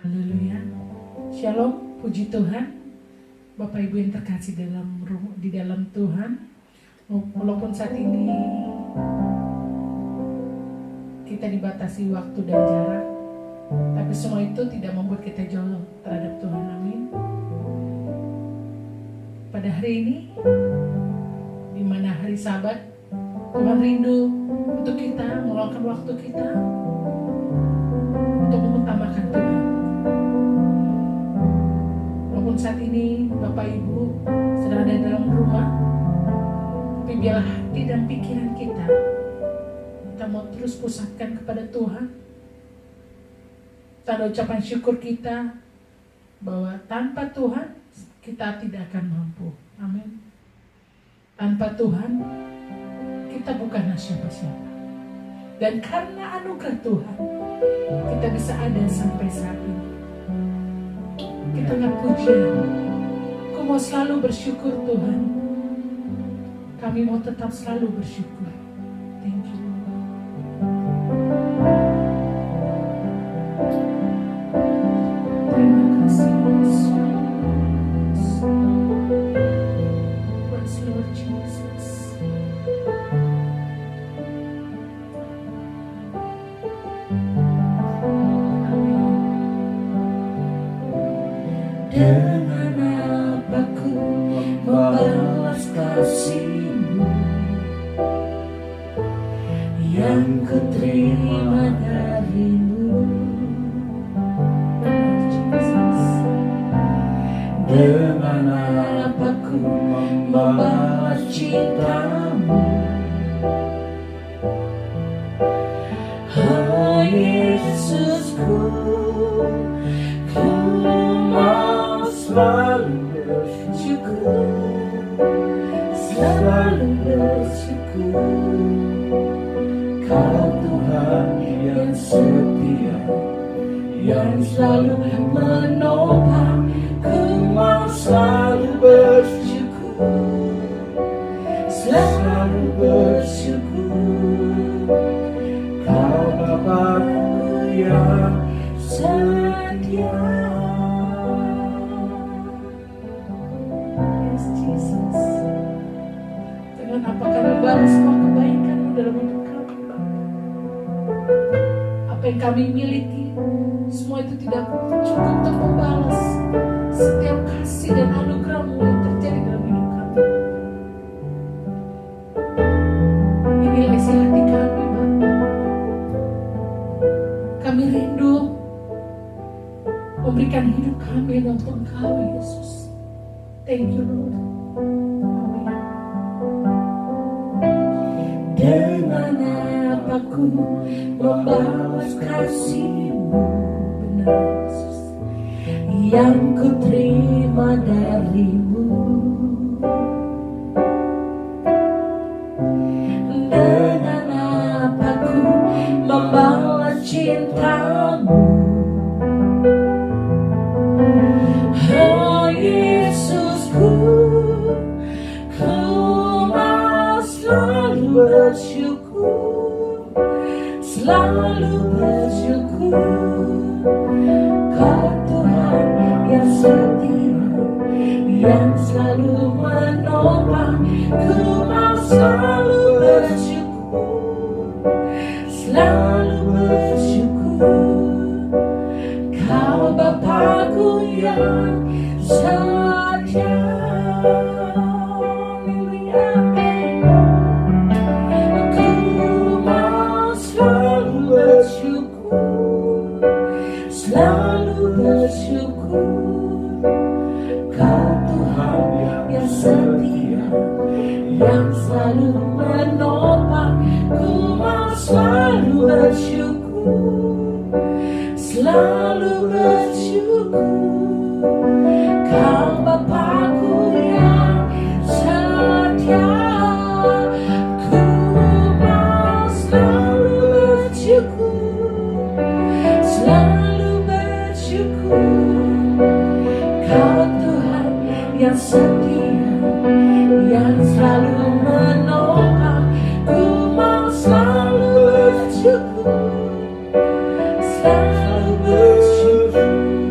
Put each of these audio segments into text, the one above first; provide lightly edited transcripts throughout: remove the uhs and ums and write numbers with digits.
Haleluya. Shalom, puji Tuhan. Bapak Ibu yang terkasih di dalam Tuhan. Walaupun saat ini kita dibatasi waktu dan jarak, tapi semua itu tidak membuat kita jauh terhadap Tuhan. Amin. Pada hari ini, di mana hari Sabat, Tuhan rindu untuk kita meluangkan waktu kita untuk mengutamakan Tuhan. Walaupun saat ini Bapak Ibu sedang ada dalam rumah, tapi biarlah hati dan pikiran kita mau terus pusatkan kepada Tuhan. Tanda ucapan syukur kita bahwa tanpa Tuhan kita tidak akan mampu. Amin. Tanpa Tuhan kita bukanlah siapa-siapa. Dan karena anugerah Tuhan kita bisa ada sampai saat ini. Kita nggak pujian. Aku mau selalu bersyukur Tuhan. Kami mau tetap selalu bersyukur. Thank you. Terima kasih Yesus. Praise Lord Jesus. Dengan apa ku membalas kasih-Mu yang ku terima dari-Mu. Dengan apa ku membalas cinta-Mu, oh Yesusku, ku mau selalu bersyukur, selalu bersyukur. Kau Tuhan yang setia, yang selalu menopang. Ku mau selalu bersyukur, selalu bersyukur. Kau Bapa-Ku yang setia. Yes, Jesus. Dengan apa kami balas semua kebaikan-Mu dalam hidup kami, Bapa. Apa yang kami miliki, semua itu tidak cukup untuk membalas setiap kasih dan anugerah-Mu yang terjadi dalam hidup kami. Inilah isi hati kami, Bapa. Kami rindu memberikan hidup kami untuk Engkau, Yesus. Thank you, Lord. Amin. Dengan apa ku membalas kasih-Mu, benar Yesus, yang ku terima dari-Mu. Dengan apa ku membalas cinta-Mu, oh Yesusku, ku mau selalu bersyukur, selalu bersyukur. Kau Tuhan yang setia, yang selalu menopang. Ku mau selalu bersyukur, selalu bersyukur. Kau Bapa-Ku yang setia. Ku mau selalu bersyukur, selalu bersyukur. Kau Tuhan yang setia, yang selalu menopang. Ku mau selalu bersyukur, selalu bersyukur. Kau Bapa-Ku yang setia. Ku mau selalu bersyukur, selalu bersyukur. Kau Tuhan yang setia, yang selalu menopang. Ku mau selalu bersyukur, selalu bersyukur.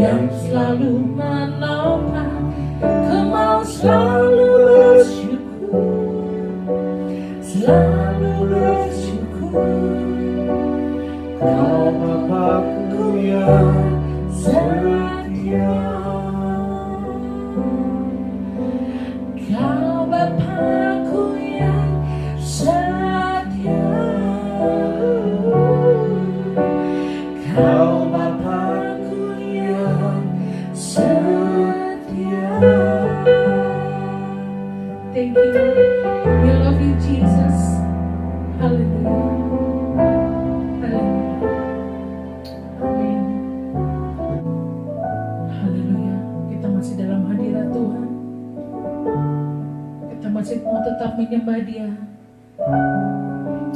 yang selalu menopang. Ku mau selalu bersyukur, selalu bersyukur. Kau Bapa-Ku yang setia, Kau Bapa-Ku yang setia, Kau Bapa-Ku yang setia. Thank you. We love you, Jesus. Hallelujah. Hallelujah. Amin. Haleluya. Kita masih dalam hadirat Tuhan. Kita masih mau tetap menyembah Dia.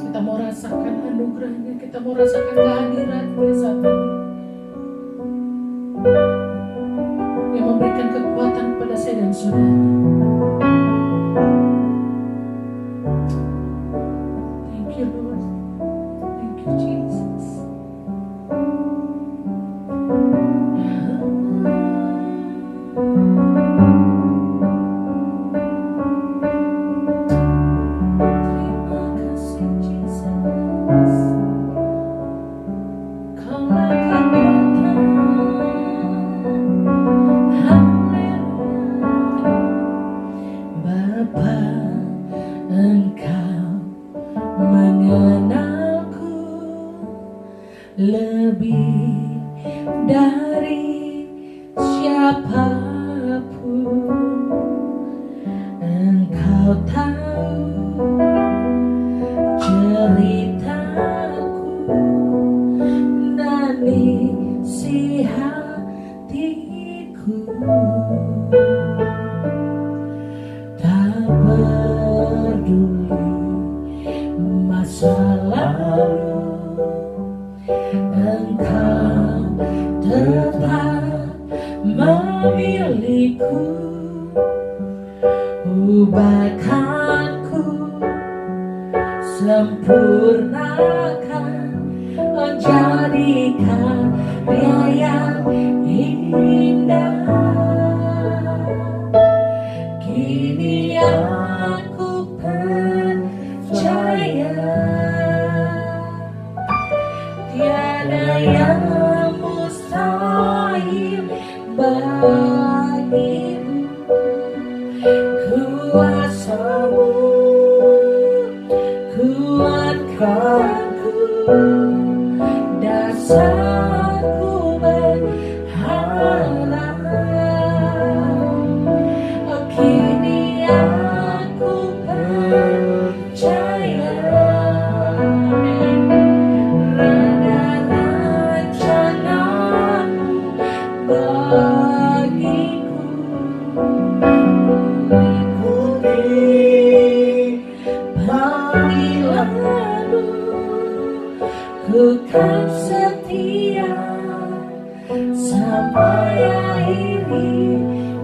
Kita mau rasakan anugerahnya. Kita mau rasakan kehadiran-Nya saat ini, yang memberikan kekuatan kepada saya dan saudara. Thank you, Lord. Thank you, Jesus. Terima kasih, Jesus. Kaulah kekuatan. Haleluya. Bapa, Engkau mengenalku lebih dari siapapun. Engkau tahu ceritaku dan isi hatiku. Tak peduli masa lalu, Engkau tetap memilihku. Ubahkanku, sempurnakan, menjadi karya yang indah. Kini aku percaya tiada yang mustahil bagimu. Kuasa-Mu kuatkanku, dasarku berharap. Kini aku percaya rencana-Mu bagiku. Ikuti panggilan-Mu, ku kan setia sampai akhir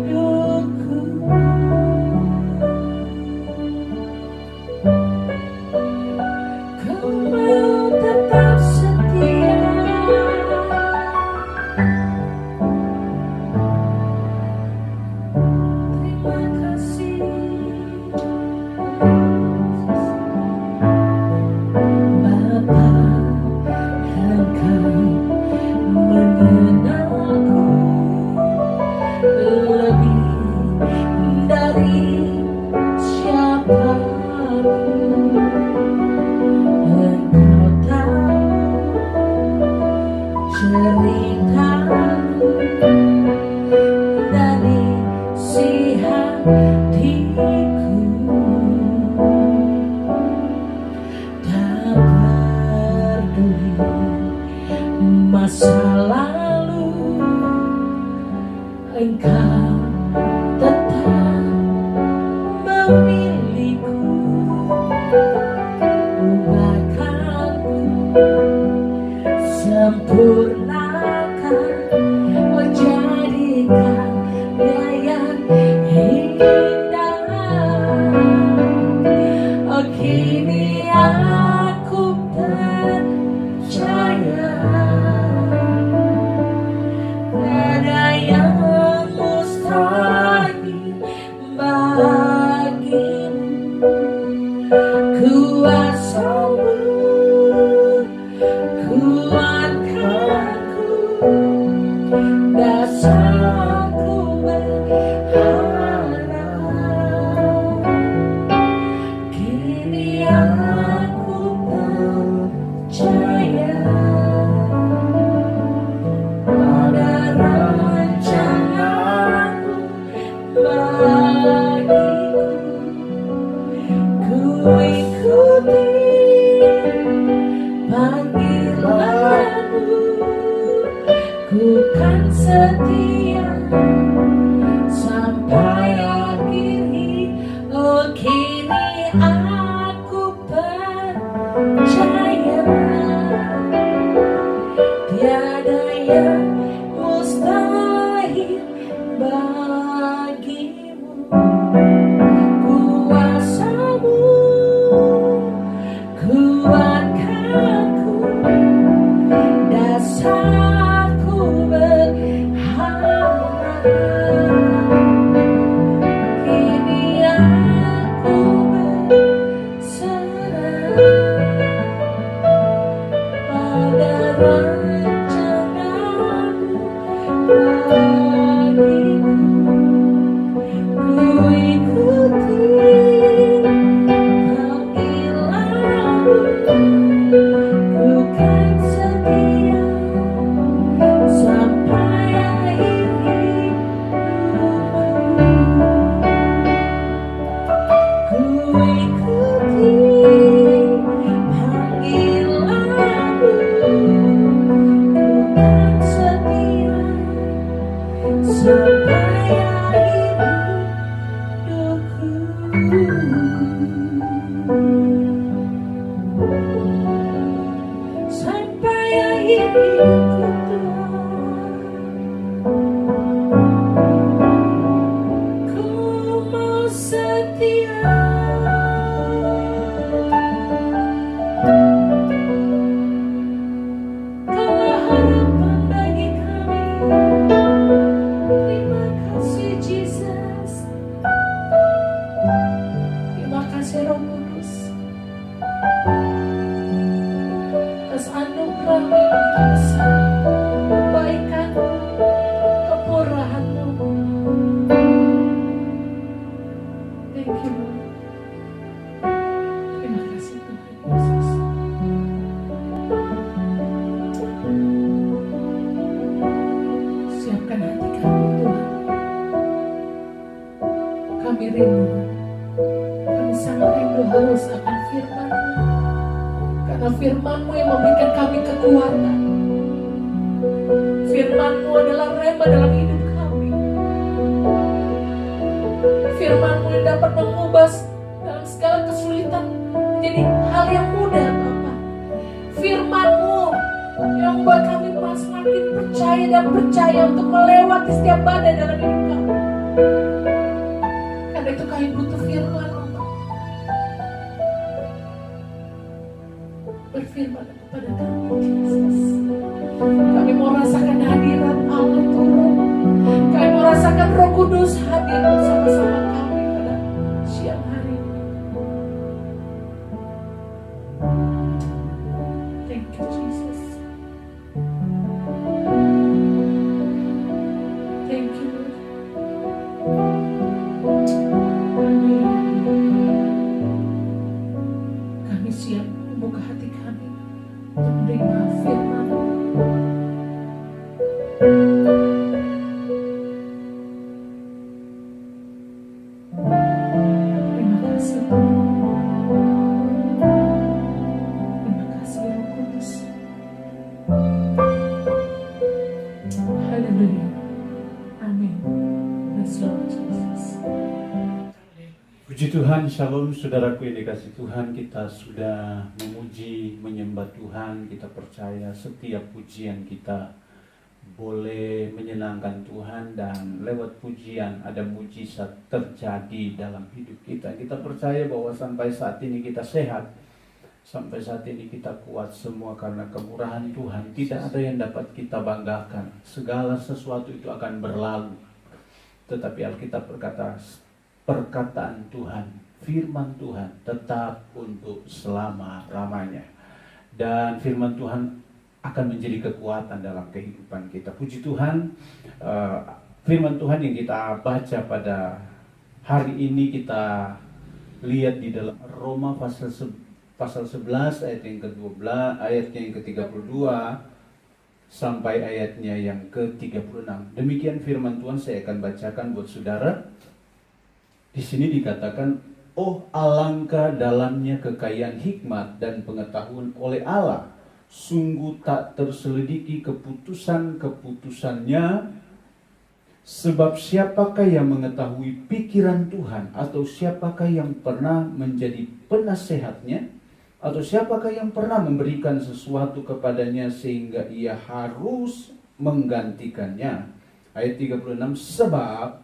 hidupku. Ku mau tetap setia. Terima kasih, Bapa, Engkau mengenalku lebih dari siapapun. Engkau tahu ceritaku dan isi hatiku. Tak peduli masa lalu, Engkau tetap memilihku. Ubahkanku, sempurnakan, menjadi karya yang indah. Oh, kini aku percaya pada kuatkanku, dasarku berharap. Kini aku percaya pada rencanamu bagiku. Ku ikuti panggilanmu, ku kan setia sampai akhir hidup. Oh, kini aku percaya tiada yang mustahil bagimu. Kuasamu kuatkanku, dasarku berharap. Kini aku berserah pada rencanamu bagiku. Ku ikuti panggilanmu, ku kan setia sampai akhir hidupku. Ku ikuti panggilanmu, ku kan setia sampai akhir hidupku. Sampai akhir hidupku, Tuhan, ku mau setia. Kaulah harapan bagi kami. Terima kasih Jesus. Terima kasih Roh Kudus atas anugerah-Mu yang begitu besar, kebaikan-Mu, kemurahan-Mu. Thank you Lord. Terima kasih Tuhan Yesus. Siapkan hati kami Tuhan. Kami rindu, kami sangat rindu haus akan firman-Mu. Karena firman-Mu yang memberikan kami kekuatan. Firman-Mu adalah rema dalam hidup kami. Firman-Mu yang dapat mengubah dalam segala kesulitan menjadi hal yang mudah, Bapa. Firman-Mu yang membuat kami semakin percaya dan percaya untuk melewati setiap badai dalam hidup kami. Karena itu kami butuh firman-Mu. Berfirman kepada kami, Jesus. Kami mau rasakan hadirat Allah turun. Kami mau rasakan Roh Kudus hadir bersama-sama kami pada siang hari ini. Thank you, Jesus. Thank you, Lord. Amin. Kami siap membuka hati kami untuk menerima firman. Terima kasih Tuhan. Terima kasih Roh Kudus. Haleluya. Amin. Praise Lord Jesus. Puji Tuhan, shalom saudaraku yang dikasihi Tuhan. Kita sudah memuji, menyembah Tuhan. Kita percaya setiap pujian kita boleh menyenangkan Tuhan, dan lewat pujian ada mujizat terjadi dalam hidup kita. Kita percaya bahwa sampai saat ini kita sehat, sampai saat ini kita kuat, semua karena kemurahan Tuhan. Tidak ada yang dapat kita banggakan. Segala sesuatu itu akan berlalu. Tetapi Alkitab berkata, perkataan Tuhan, firman Tuhan tetap untuk selama-lamanya. Dan firman Tuhan akan menjadi kekuatan dalam kehidupan kita. Puji Tuhan, firman Tuhan yang kita baca pada hari ini kita lihat di dalam Roma pasal 11 ayat yang ke-12, ayatnya yang ke-32 sampai ayatnya yang ke-36. Demikian firman Tuhan, saya akan bacakan buat saudara. Di sini dikatakan, "Oh alangkah dalamnya kekayaan hikmat dan pengetahuan oleh Allah. Sungguh tak terselidiki keputusan-keputusannya. Sebab siapakah yang mengetahui pikiran Tuhan? Atau siapakah yang pernah menjadi penasehatnya? Atau siapakah yang pernah memberikan sesuatu kepadanya sehingga ia harus menggantikannya?" Ayat 36, "Sebab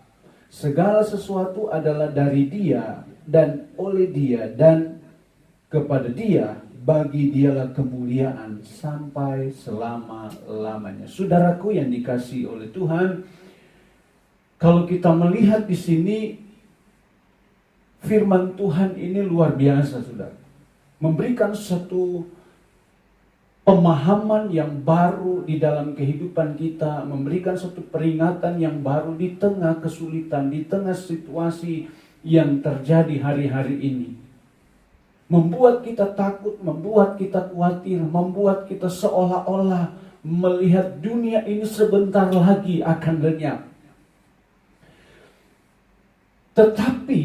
segala sesuatu adalah dari Dia dan oleh Dia dan kepada Dia. Bagi Dialah kemuliaan sampai selama-lamanya." Saudaraku yang dikasihi oleh Tuhan, kalau kita melihat di sini, firman Tuhan ini luar biasa, saudara. Memberikan satu pemahaman yang baru di dalam kehidupan kita, memberikan satu peringatan yang baru di tengah kesulitan, di tengah situasi yang terjadi hari-hari ini. Membuat kita takut, membuat kita khawatir, membuat kita seolah-olah melihat dunia ini sebentar lagi akan lenyap. Tetapi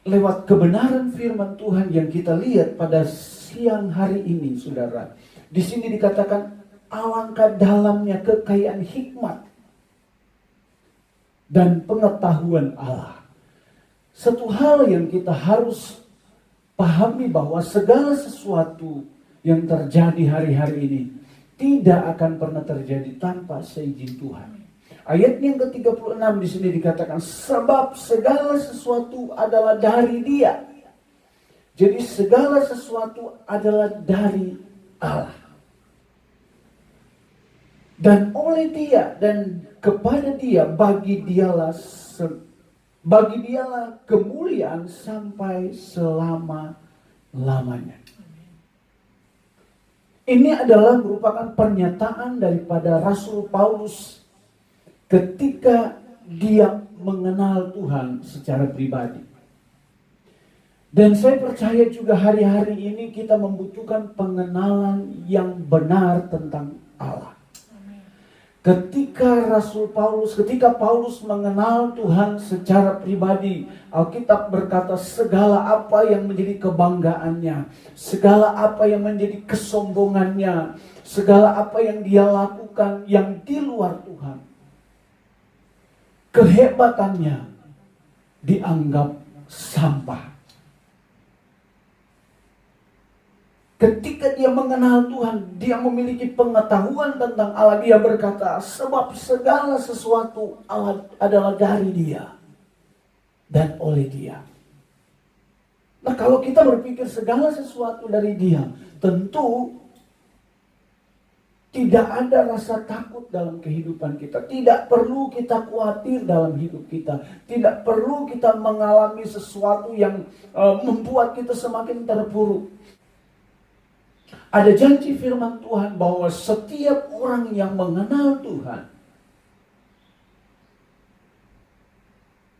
lewat kebenaran firman Tuhan yang kita lihat pada siang hari ini, saudara, di sini dikatakan alangkah dalamnya kekayaan hikmat dan pengetahuan Allah. Satu hal yang kita harus pahami bahwa segala sesuatu yang terjadi hari-hari ini tidak akan pernah terjadi tanpa seizin Tuhan. Ayat yang ke-36 di sini dikatakan, sebab segala sesuatu adalah dari Dia. Jadi segala sesuatu adalah dari Allah. Dan oleh Dia dan kepada Dia, bagi Dialah kemuliaan sampai selama-lamanya. Ini adalah merupakan pernyataan daripada Rasul Paulus ketika dia mengenal Tuhan secara pribadi. Dan saya percaya juga hari-hari ini kita membutuhkan pengenalan yang benar tentang Allah. Ketika Paulus mengenal Tuhan secara pribadi, Alkitab berkata segala apa yang menjadi kebanggaannya, segala apa yang menjadi kesombongannya, segala apa yang dia lakukan yang di luar Tuhan, kehebatannya dianggap sampah. Ketika dia mengenal Tuhan, dia memiliki pengetahuan tentang Allah. Dia berkata, sebab segala sesuatu adalah dari Dia dan oleh Dia. Nah, kalau kita berpikir segala sesuatu dari Dia, tentu tidak ada rasa takut dalam kehidupan kita. Tidak perlu kita khawatir dalam hidup kita. Tidak perlu kita mengalami sesuatu yang membuat kita semakin terpuruk. Ada janji firman Tuhan bahwa setiap orang yang mengenal Tuhan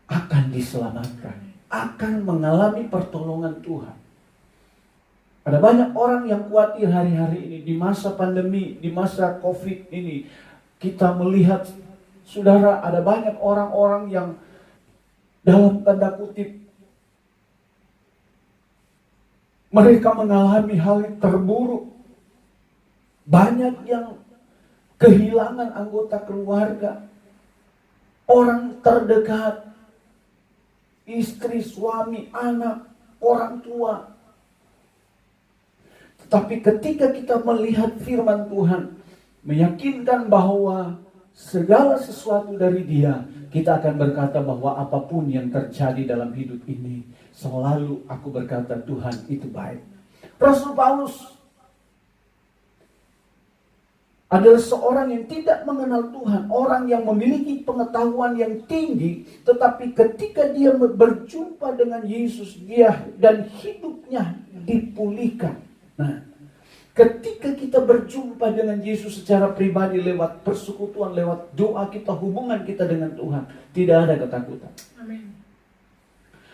akan diselamatkan, akan mengalami pertolongan Tuhan. Ada banyak orang yang khawatir hari-hari ini di masa pandemi, di masa COVID ini. Kita melihat, saudara, ada banyak orang-orang yang dalam tanda kutip mereka mengalami hal yang terburuk. Banyak yang kehilangan anggota keluarga, orang terdekat, istri, suami, anak, orang tua. Tapi ketika kita melihat firman Tuhan, meyakinkan bahwa segala sesuatu dari Dia, kita akan berkata bahwa apapun yang terjadi dalam hidup ini, selalu aku berkata Tuhan itu baik. Rasul Paulus adalah seorang yang tidak mengenal Tuhan, orang yang memiliki pengetahuan yang tinggi, tetapi ketika dia berjumpa dengan Yesus, dia dan hidupnya dipulihkan. Nah, Ketika kita berjumpa dengan Yesus secara pribadi lewat persekutuan, lewat doa kita, hubungan kita dengan Tuhan, tidak ada ketakutan. Amin.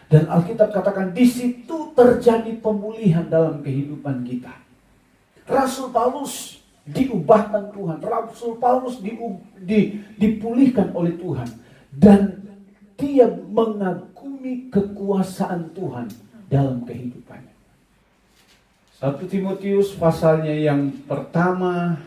Dan Alkitab katakan di situ terjadi pemulihan dalam kehidupan kita. Rasul Paulus diubahkan Tuhan, Rasul Paulus dipulihkan oleh Tuhan, dan dia mengagumi kekuasaan Tuhan dalam kehidupannya. 1 Timotius pasalnya yang pertama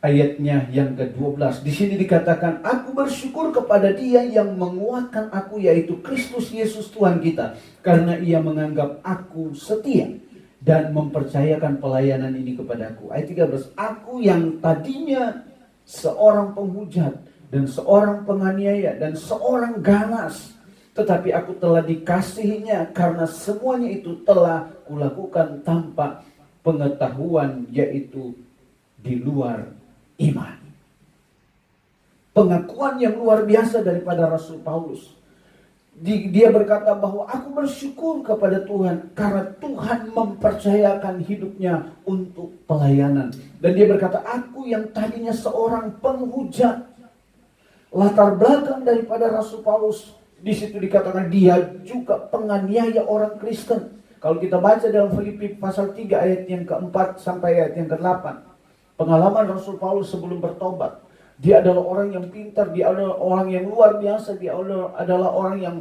ayatnya yang ke-12. Di sini dikatakan, aku bersyukur kepada Dia yang menguatkan aku, yaitu Kristus Yesus Tuhan kita, karena Ia menganggap aku setia dan mempercayakan pelayanan ini kepadaku. Ayat 13, aku yang tadinya seorang penghujat dan seorang penganiaya dan seorang ganas, tetapi aku telah dikasihinya karena semuanya itu telah kulakukan tanpa pengetahuan, yaitu di luar iman. Pengakuan yang luar biasa daripada Rasul Paulus. Dia berkata bahwa aku bersyukur kepada Tuhan karena Tuhan mempercayakan hidupnya untuk pelayanan. Dan dia berkata, aku yang tadinya seorang penghujat. Latar belakang daripada Rasul Paulus, di situ dikatakan dia juga penganiaya orang Kristen. Kalau kita baca dalam Filipi pasal 3 ayat yang ke-4 sampai ayat yang ke-8, pengalaman Rasul Paulus sebelum bertobat. Dia adalah orang yang pintar, dia adalah orang yang luar biasa, dia adalah orang yang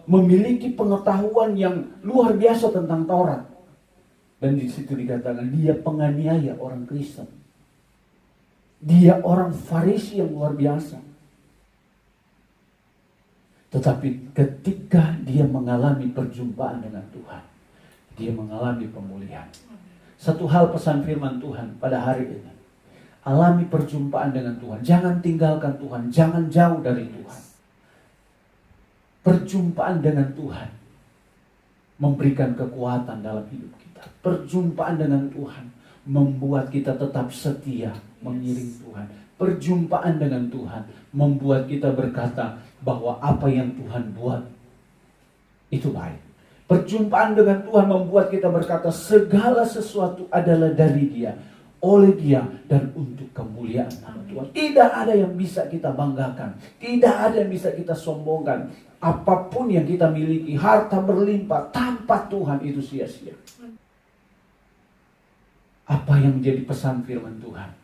memiliki pengetahuan yang luar biasa tentang Taurat. Dan di situ dikatakan dia penganiaya orang Kristen. Dia orang Farisi yang luar biasa. Tetapi ketika dia mengalami perjumpaan dengan Tuhan, dia mengalami pemulihan. Satu hal pesan firman Tuhan pada hari ini, alami perjumpaan dengan Tuhan. Jangan tinggalkan Tuhan, jangan jauh dari Tuhan. Perjumpaan dengan Tuhan memberikan kekuatan dalam hidup kita. Perjumpaan dengan Tuhan membuat kita tetap setia mengiring Tuhan. Perjumpaan dengan Tuhan membuat kita berkata bahwa apa yang Tuhan buat itu baik. Perjumpaan dengan Tuhan membuat kita berkata segala sesuatu adalah dari Dia, oleh Dia, dan untuk kemuliaan nama Tuhan. Tidak ada yang bisa kita banggakan, tidak ada yang bisa kita sombongkan. Apapun yang kita miliki, harta berlimpah, tanpa Tuhan itu sia-sia. Apa yang menjadi pesan firman Tuhan?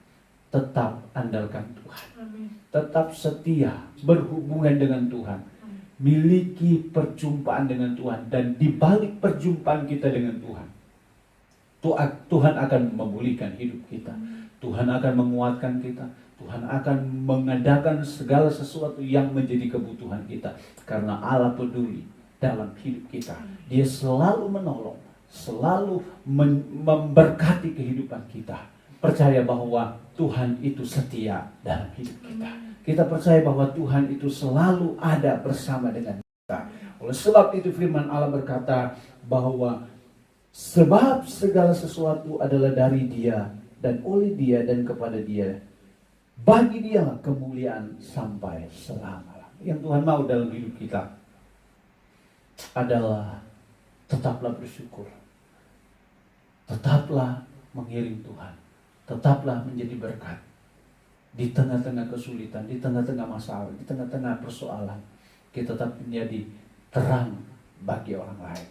Tetap andalkan Tuhan. Tetap setia, berhubungan dengan Tuhan. Miliki perjumpaan dengan Tuhan. Dan di balik perjumpaan kita dengan Tuhan, Tuhan akan memulihkan hidup kita. Tuhan akan menguatkan kita. Tuhan akan mengadakan segala sesuatu yang menjadi kebutuhan kita. Karena Allah peduli dalam hidup kita. Dia selalu menolong, selalu memberkati kehidupan kita. Percaya bahwa Tuhan itu setia dalam hidup kita. Kita percaya bahwa Tuhan itu selalu ada bersama dengan kita. Oleh sebab itu firman Allah berkata bahwa sebab segala sesuatu adalah dari Dia dan oleh Dia dan kepada Dia. Bagi Dia kemuliaan sampai selama-lamanya. Yang Tuhan mau dalam hidup kita adalah tetaplah bersyukur. Tetaplah mengiring Tuhan. Tetaplah menjadi berkat. Di tengah-tengah kesulitan, di tengah-tengah masalah, di tengah-tengah persoalan, kita tetap menjadi terang bagi orang lain.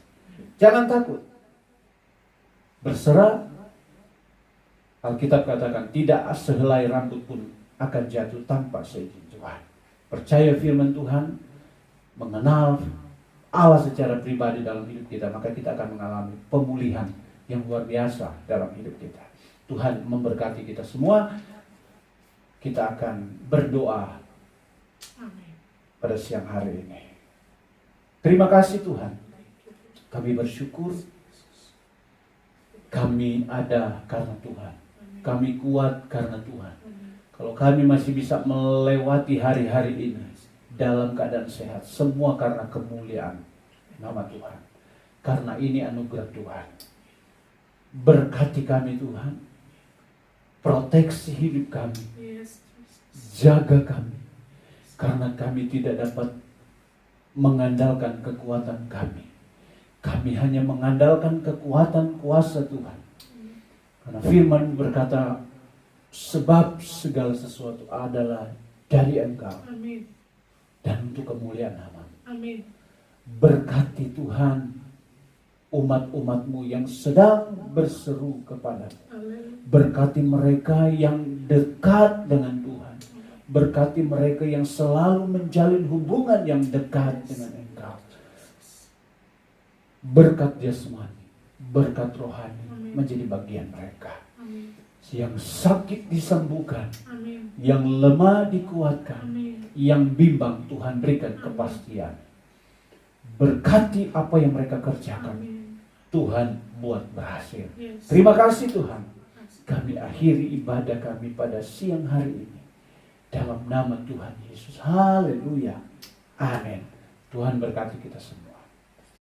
Jangan takut. Berserah, Alkitab katakan, tidak sehelai rambut pun akan jatuh tanpa seizin Tuhan. Percaya firman Tuhan, mengenal Allah secara pribadi dalam hidup kita, maka kita akan mengalami pemulihan yang luar biasa dalam hidup kita. Tuhan memberkati kita semua. Kita akan berdoa pada siang hari ini. Terima kasih Tuhan. Kami bersyukur. Kami ada karena Tuhan. Kami kuat karena Tuhan. Kalau kami masih bisa melewati hari-hari ini dalam keadaan sehat, semua karena kemuliaan nama Tuhan. Karena ini anugerah Tuhan. Berkati kami Tuhan. Proteksi hidup kami. Jaga kami. Karena kami tidak dapat mengandalkan kekuatan kami. Kami hanya mengandalkan kekuatan kuasa Tuhan. Karena firman berkata, sebab segala sesuatu adalah dari Engkau Amin. dan untuk kemuliaan nama-Mu. Amin. Berkati Tuhan umat-umat-Mu yang sedang berseru kepada-Mu. Haleluya. Berkati mereka yang dekat dengan Tuhan. Berkati mereka yang selalu menjalin hubungan yang dekat dengan Engkau. Berkat jasmani, berkat rohani Amin. menjadi bagian mereka. Amin. Yang sakit disembuhkan, Amin. yang lemah dikuatkan, Amin. yang bimbang Tuhan berikan kepastian. Berkati apa yang mereka kerjakan, Amin. Tuhan buat berhasil. Yes. Terima kasih Tuhan. Kami akhiri ibadah kami pada siang hari ini. Dalam nama Tuhan Yesus. Haleluya. Amin. Tuhan berkati kita semua.